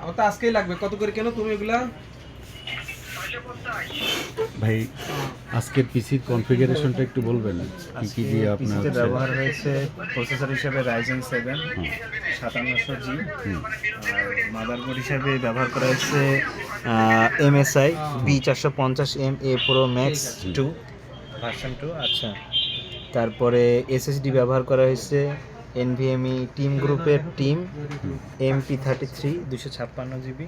আমার তো আজকেই লাগবে। কত করে কেন তুমি এগুলা? ভাই আজকের পিসির কনফিগারেশনটা একটু বলবেন কি কি দিয়ে আপনার পিসিতে ব্যবহার হয়েছে প্রসেসর হিসেবে রাইজেন 7 5700G, আর মাদারবোর্ড হিসেবে ব্যবহার করা হয়েছে MSI B450MA Pro Max 2 version 2। আচ্ছা, তারপরে SSD ব্যবহার করা হয়েছে NVMe টিম গ্রুপের টিম MP33 256GB,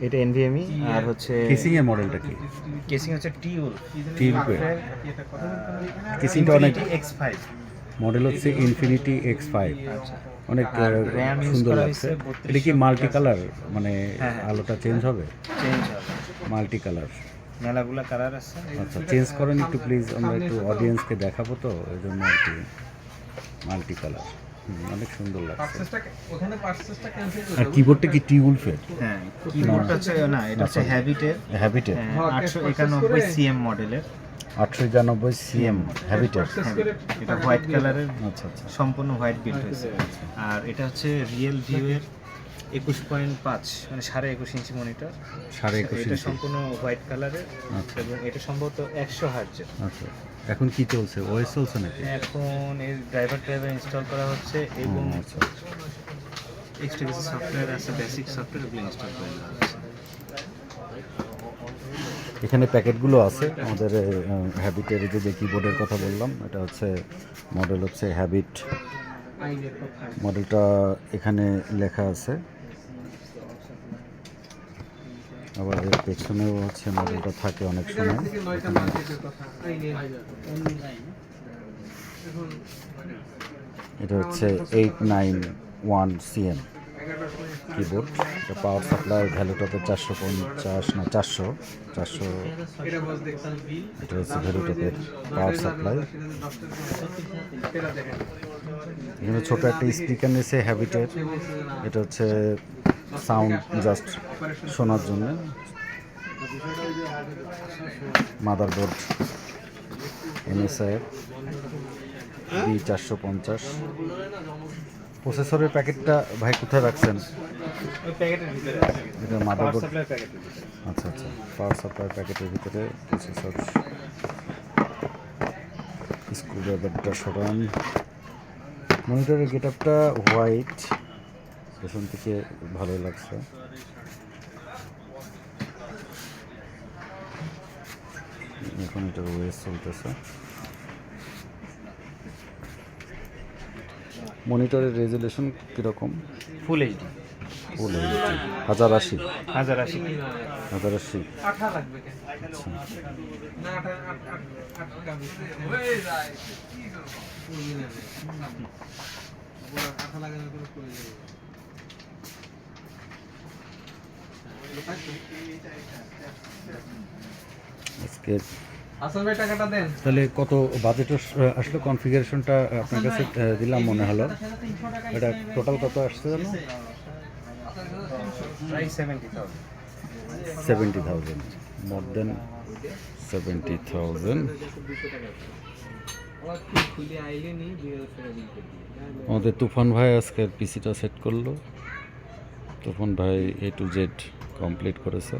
এটা NVMe। আর হচ্ছে কেসিং এর মডেলটা কি? কেসিং হচ্ছে টিউল কেসিংটা অনেক X5 মডেল হচ্ছে ইনফিনিটি X5, আচ্ছা। অনেক আর RAM ইউজ সুন্দর করা লাগছে। হয়েছে 3200 এটা কি মাল্টি কালার, মানে হ্যাঁ। আলোটা চেঞ্জ হবে? চেঞ্জ হবে, মাল্টি কালার। মেলাগুলা কালার আছে। আচ্ছা, চেঞ্জ করেন একটু প্লিজ, আমরা একটু অডিয়েন্সকে দেখাবো তো এই জন্য আর কি। মাল্টি কালার অনেক সুন্দর লাগছে। ওখানে পার্সেসটা ক্যান্সেল করে আর কিবোর্ডটা কি টিউলফের? হ্যাঁ, কিবোর্ডটা হচ্ছে না, এটা হচ্ছে হ্যাবিটের হ্যাবিটের 891 সিএম মডেলের। 891 সিএম হ্যাবিটের। এটা হোয়াইট কালারের, আচ্ছা আচ্ছা। সম্পূর্ণ হোয়াইট বিল্ড হয়েছে। আর এটা হচ্ছে রিয়েল ভিউয়ের 21.5 মানে 21.5 ইঞ্চি মনিটর। 21.5 এটা ইঞ্চি। সম্পূর্ণ হোয়াইট কালারের আচ্ছা এবং এটা সম্ভবত 100 হার্টজের। আচ্ছা, এখন কি চলছে? ওএস চলছে নাকি? এখন এর ড্রাইভার ইনস্টল করা হচ্ছে এবং আচ্ছা এক্সট্রা কিছু সফটওয়্যার আছে, বেসিক সফটওয়্যার ওগুলো ইনস্টল করে দেওয়া হচ্ছে। এখানে প্যাকেটগুলো আছে আমাদের হ্যাবিটের, যে কিবোর্ডের কথা বললাম, এটা হচ্ছে মডেল হচ্ছে হ্যাবিট। মডেলটা এখানে লেখা আছে, আবার এর পেছনেও হচ্ছে মডেলটা থাকে অনেক সময়। এটা হচ্ছে 891 সিএম কিবোর্ড। এটা পাওয়ার সাপ্লাই ভ্যালুটপের 450 না 400। এটা হচ্ছে ভ্যালুটপের পাওয়ার সাপ্লাই। এখানে ছোট একটা স্পিকার নিয়েছে হ্যাবিটের, এটা হচ্ছে সাউন্ড জাস্ট শোনার জন্য। Motherboard MSI B450। প্রসেসরের প্যাকেটটা ভাই কোথায় রাখছেন? ওই প্যাকেটের ভিতরে আছে, এটা পাওয়ার মাদারবোর্ড। সাপ্লাই প্যাকেটের ভিতরে। আচ্ছা আচ্ছা, পাওয়ার সাপ্লাই প্যাকেটের ভিতরে প্রসেসর। স্ক্রুড্রাইভারটা সরান। মনিটরের গেটআপটা হোয়াইট, পেছন থেকে ভালো লাগছে। এখন এটার ওয়েস চলতেছে। মনিটরের রেজুলেশন কীরকম? Full HD, full HD 1080। 1080। 1080। আঠা লাগবে কেন? না আঠা হয়ে যায় কি করব? আঠা লাগানোর কোনো প্রয়োজন নেই। আজকে হাসান ভাই টাকাটা দেন। তাহলে কত বাজেট আসলে? কনফিগারেশনটা আপনার কাছে দিলাম মনে হলো। এটা টোটাল কত আসছে জানো? প্রায় 70,000। 70,000, মোর দেন 70,000। খুলে আইলে নি 2000 টাকা বিল করে দিই। আমাদের তুফান ভাই আজকের পিসিটা সেট করলো। তুফান ভাই A to Z কমপ্লিট করেছে,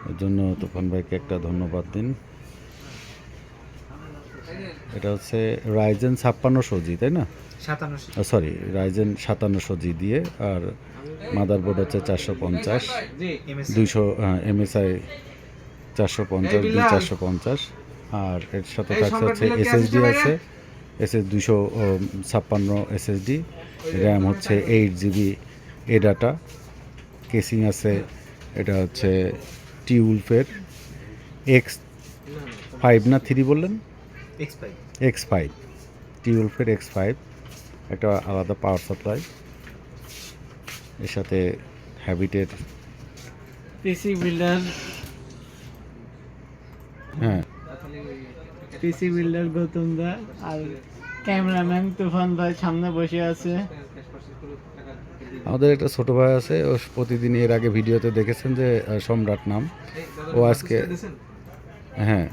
এর জন্য তুফান ভাইকে একটা ধন্যবাদ দিন। এটা হচ্ছে রাইজেন 5600G, তাই না? 5700। সরি, রাইজেন 5700G দিয়ে, আর মাদারবোর্ড হচ্ছে 450 200 MSI 450 B450। আর এর সাথে থাকছে হচ্ছে SSD আছে, SS256 SSD। র্যাম হচ্ছে 8GB এডাটা। কেসিং আছে, এটা হচ্ছে টিউলফের X5 না 3 বললেন? X5। X5, টিউলফের X5। একটা আলাদা পাওয়ার সাপ্লাই, এর সাথে হ্যাবিটের পিসি বিল্ডার হ্যাঁ গৌতম দা আর ক্যামেরাম্যান তুফান ভাই সামনে বসে আছে। আমাদের একটা ছোট ভাই আছে, ও প্রতিদিন, এর আগে ভিডিওতে দেখেছেন যে সম্রাট নাম, ও আজকে হ্যাঁ